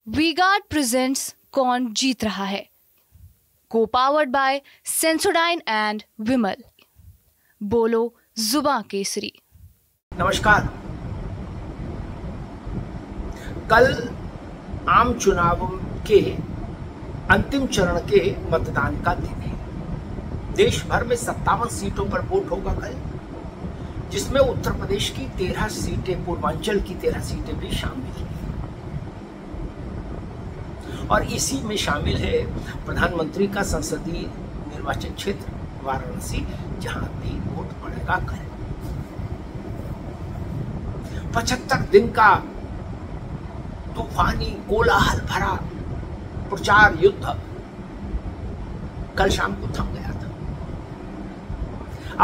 V-Guard presents कौन जीत रहा है, को पावर्ड बाय सेंसोडाइन एंड विमल। बोलो जुबां केसरी। नमस्कार। कल आम चुनाव के अंतिम चरण के मतदान का दिन है। देश भर में 57 सीटों पर वोट होगा कल, जिसमें उत्तर प्रदेश की 13 सीटें, पूर्वांचल की 13 सीटें भी शामिल हैं। और इसी में शामिल है प्रधानमंत्री का संसदीय निर्वाचन क्षेत्र वाराणसी, जहां भी वोट पड़ेगा कल। 75 दिन का तूफानी कोलाहल भरा प्रचार युद्ध कल शाम को थम गया था।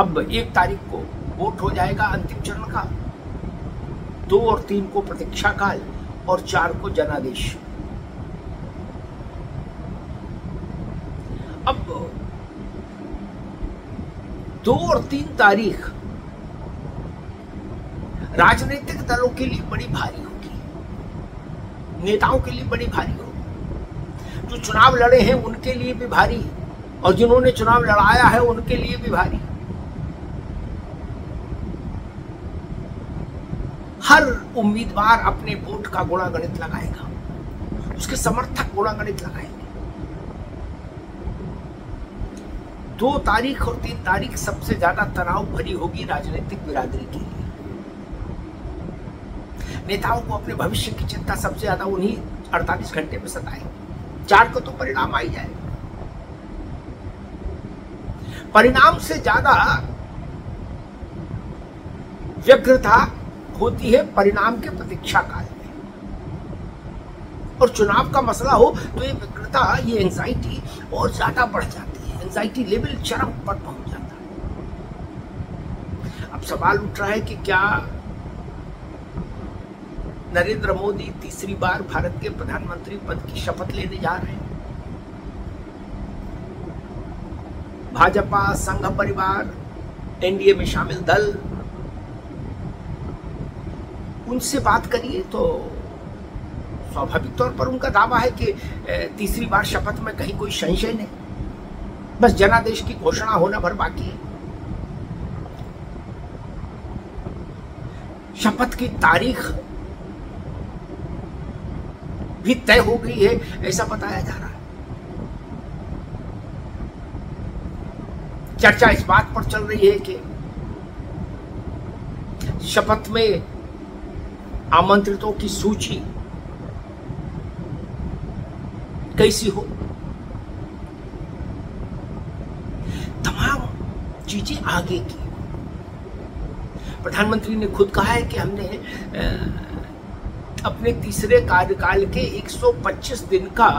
अब 1 तारीख को वोट हो जाएगा अंतिम चरण का, 2 और 3 को प्रतीक्षा काल और 4 को जनादेश। अब 2 और 3 तारीख राजनीतिक दलों के लिए बड़ी भारी होगी, नेताओं के लिए बड़ी भारी होगी। जो चुनाव लड़े हैं उनके लिए भी भारी, और जिन्होंने चुनाव लड़ाया है उनके लिए भी भारी। हर उम्मीदवार अपने वोट का गुणागणित लगाएगा, उसके समर्थक गुणागणित लगाएंगे। 2 तारीख और 3 तारीख सबसे ज्यादा तनाव भरी होगी राजनीतिक बिरादरी के लिए। नेताओं को अपने भविष्य की चिंता सबसे ज्यादा उन्हीं 48 घंटे में सताएगी। 4 को तो परिणाम आ ही जाएगा। परिणाम से ज्यादा व्यग्रता होती है परिणाम के प्रतीक्षा काल में, और चुनाव का मसला हो तो ये व्यग्रता, ये एंजाइटी और ज्यादा बढ़ जाती है। एंजाइटी लेवल चरम पर पहुंच जाता है। अब सवाल उठ रहा है कि क्या नरेंद्र मोदी तीसरी बार भारत के प्रधानमंत्री पद की शपथ लेने जा रहे हैं? भाजपा, संघ परिवार, एनडीए में शामिल दल, उनसे बात करिए तो स्वाभाविक तौर पर उनका दावा है कि तीसरी बार शपथ में कहीं कोई संशय नहीं, बस जनादेश की घोषणा होना भर बाकी है। शपथ की तारीख भी तय हो गई है, ऐसा बताया जा रहा है। चर्चा इस बात पर चल रही है कि शपथ में आमंत्रितों की सूची कैसी हो, तमाम चीजें आगे की। प्रधानमंत्री ने खुद कहा है कि हमने अपने तीसरे कार्यकाल के 125 दिन का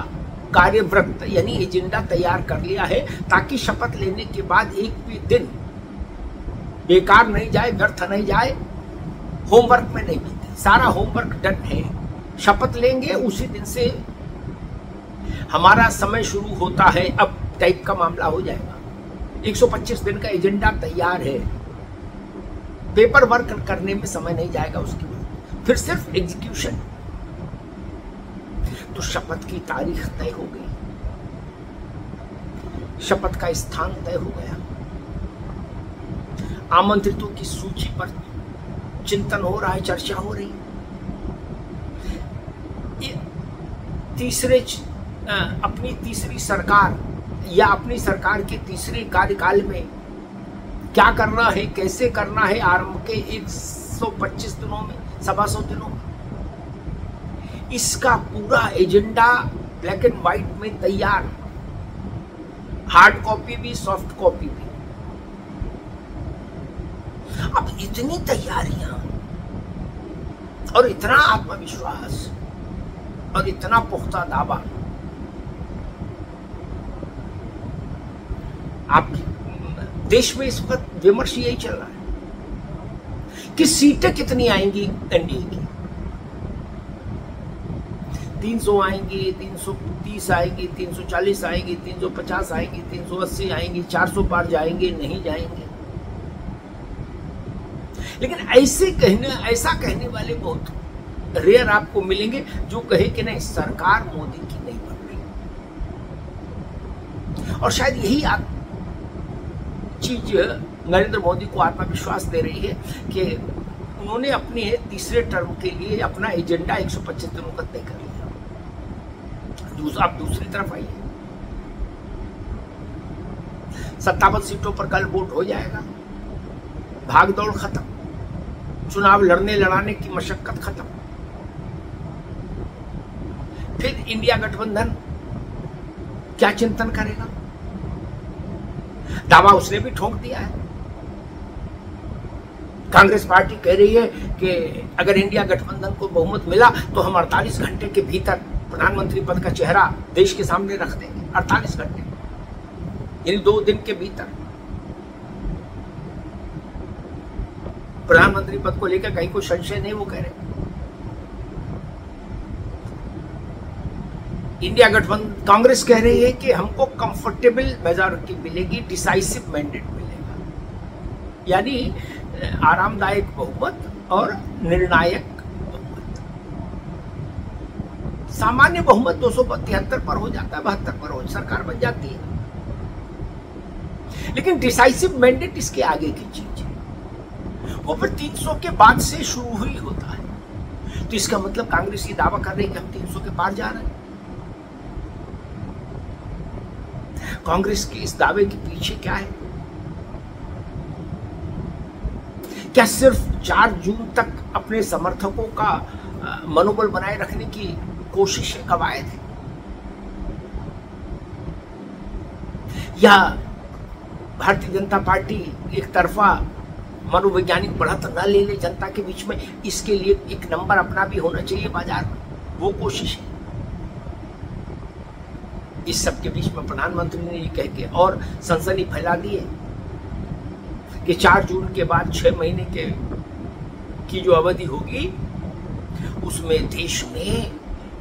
कार्यवृत्त यानी एजेंडा तैयार कर लिया है, ताकि शपथ लेने के बाद एक भी दिन बेकार नहीं जाए, व्यर्थ नहीं जाए, होमवर्क में नहीं बीते। सारा होमवर्क डन है। शपथ लेंगे उसी दिन से हमारा समय शुरू होता है, अब टाइप का मामला हो जाएगा। 125 दिन का एजेंडा तैयार है, पेपर वर्क करने में समय नहीं जाएगा उसके बाद, फिर सिर्फ एग्जीक्यूशन। तो शपथ की तारीख तय हो गई, शपथ का स्थान तय हो गया, आमंत्रितों की सूची पर चिंतन हो रहा है, चर्चा हो रही। अपनी तीसरी सरकार या अपनी सरकार के तीसरे कार्यकाल में क्या करना है, कैसे करना है, आरंभ के 125 दिनों में, 125 दिनों में इसका पूरा एजेंडा ब्लैक एंड व्हाइट में तैयार, हार्ड कॉपी भी, सॉफ्ट कॉपी भी। अब इतनी तैयारियां और इतना आत्मविश्वास और इतना पुख्ता दावा, आप देश में इस वक्त विमर्श यही चल रहा है कि सीटें कितनी आएंगी एनडीए की। 300 आएंगी, 330 आएंगी, 340 आएंगी, 350 आएंगी, 380 आएंगी, 400 पार जाएंगे, नहीं जाएंगे। लेकिन ऐसा कहने वाले बहुत रेयर आपको मिलेंगे जो कहे कि नहीं, सरकार मोदी की नहीं बन रही। और शायद यही चीज नरेंद्र मोदी को आत्मविश्वास दे रही है कि उन्होंने अपने तीसरे टर्म के लिए अपना एजेंडा 125 दिनों का तय कर लिया। आप दूसरी तरफ आइए, 57 सीटों पर कल वोट हो जाएगा, भागदौड़ खत्म, चुनाव लड़ाने की मशक्कत खत्म। फिर इंडिया गठबंधन क्या चिंतन करेगा? दावा उसने भी ठोक दिया है। कांग्रेस पार्टी कह रही है कि अगर इंडिया गठबंधन को बहुमत मिला तो हम 48 घंटे के भीतर प्रधानमंत्री पद का चेहरा देश के सामने रख देंगे। 48 घंटे यानी 2 दिन के भीतर प्रधानमंत्री पद को लेकर कहीं कोई संशय नहीं, वो कह रहे। इंडिया गठबंधन कांग्रेस कह रही है कि हमको कंफर्टेबल मेजॉरिटी मिलेगी, डिसाइसिव मैंडेट मिलेगा, यानी आरामदायक बहुमत और निर्णायक बहुमत। सामान्य बहुमत 273 पर हो जाता है, 72 पर हो, सरकार बन जाती है। लेकिन डिसाइसिव मैंडेट इसके आगे की चीज है, वो फिर 300 के बाद से शुरू ही होता है। तो इसका मतलब कांग्रेस ये दावा कर रही है कि हम 300 के पार जा रहे हैं। कांग्रेस के इस दावे के पीछे क्या है? क्या सिर्फ 4 जून तक अपने समर्थकों का मनोबल बनाए रखने की कोशिश है, कवायद है? या भारतीय जनता पार्टी एक तरफा मनोवैज्ञानिक बढ़त न ले ले जनता के बीच में, इसके लिए एक नंबर अपना भी होना चाहिए बाजार में, वो कोशिश है? इस सब के बीच में प्रधानमंत्री ने ये कह के और सनसनी फैला दी है कि 4 जून के बाद 6 महीने की जो अवधि होगी उसमें देश में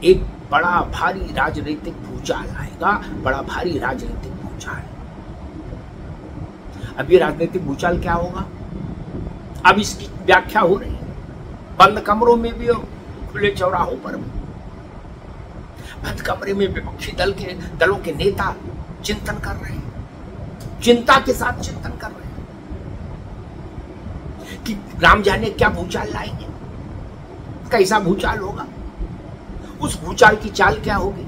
एक बड़ा भारी राजनीतिक भूचाल आएगा, बड़ा भारी राजनीतिक भूचाल। अब ये राजनीतिक भूचाल क्या होगा? अब इसकी व्याख्या हो रही है बंद कमरों में भी और खुले चौराहों पर भी। बंद कमरे में विपक्षी दलों के नेता चिंतन कर रहे हैं, चिंता के साथ चिंतन कर रहे हैं कि राम जाने क्या भूचाल लाएंगे, कैसा भूचाल होगा, उस भूचाल की चाल क्या होगी,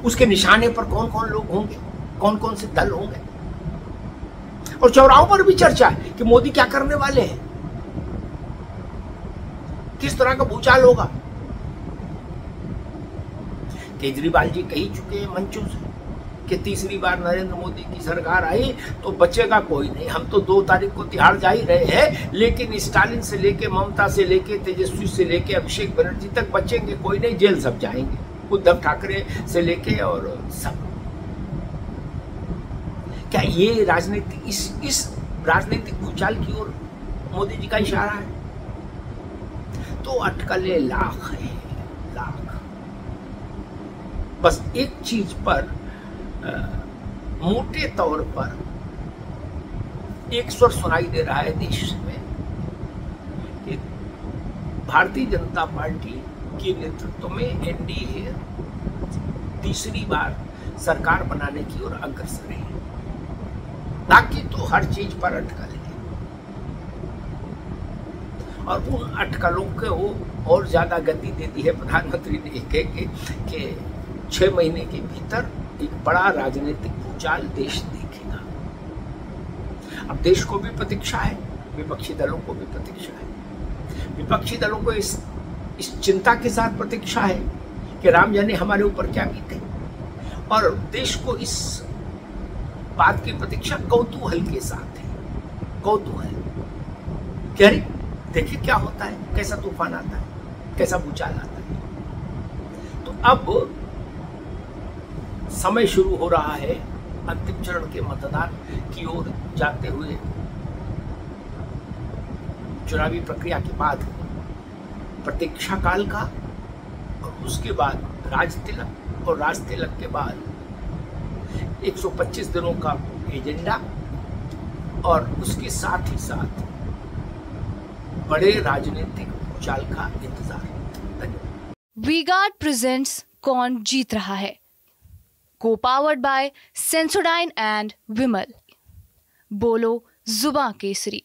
उसके निशाने पर कौन कौन लोग होंगे, कौन कौन से दल होंगे। और चौराहों पर भी चर्चा है कि मोदी क्या करने वाले हैं, किस तरह का भूचाल होगा। केजरीवाल जी कह चुके हैं मंचों से कि तीसरी बार नरेंद्र मोदी की सरकार आई तो बचेगा कोई नहीं। हम तो 2 तारीख को तिहाड़ जा ही रहे हैं, लेकिन स्टालिन से लेके ममता से लेके तेजस्वी से लेके अभिषेक बनर्जी तक बचेंगे कोई नहीं, जेल सब जाएंगे, उद्धव ठाकरे से लेके और सब। क्या ये राजनीति इस राजनीतिक भूचाल की ओर मोदी जी का इशारा है? तो अटकलें लाख है, लाख। बस एक चीज पर मोटे तौर पर एक स्वर सुनाई दे रहा है देश में कि भारतीय जनता पार्टी के नेतृत्व में एनडीए तीसरी बार सरकार बनाने की ओर अग्रसर है। बाकी तो हर चीज पर अटकल है और उन अटकलों को और ज्यादा गति दे दी है प्रधानमंत्री ने कि 6 महीने के भीतर एक बड़ा राजनीतिक भूचाल देश देखेगा। अब देश को भी प्रतीक्षा है, विपक्षी दलों को भी प्रतीक्षा है। विपक्षी दलों को इस चिंता के साथ प्रतीक्षा है कि राम जाने हमारे ऊपर क्या बीते, और देश को इस बात की प्रतीक्षा कौतूहल के साथ है। कौतूहल क्या रे, देखिए क्या होता है, कैसा तूफान आता है, कैसा भूचाल आता है। तो अब समय शुरू हो रहा है अंतिम चरण के मतदान की ओर जाते हुए। चुनावी प्रक्रिया के बाद प्रतीक्षा काल का और उसके बाद राज तिलक, और राज तिलक के बाद 125 दिनों का एजेंडा, और उसके साथ ही साथ बड़े राजनीतिक भूचाल का इंतजार। वी-गार्ड प्रेजेंट्स कौन जीत रहा है, को पावर्ड बाय सेंसोडाइन एंड विमल। बोलो जुबां केसरी।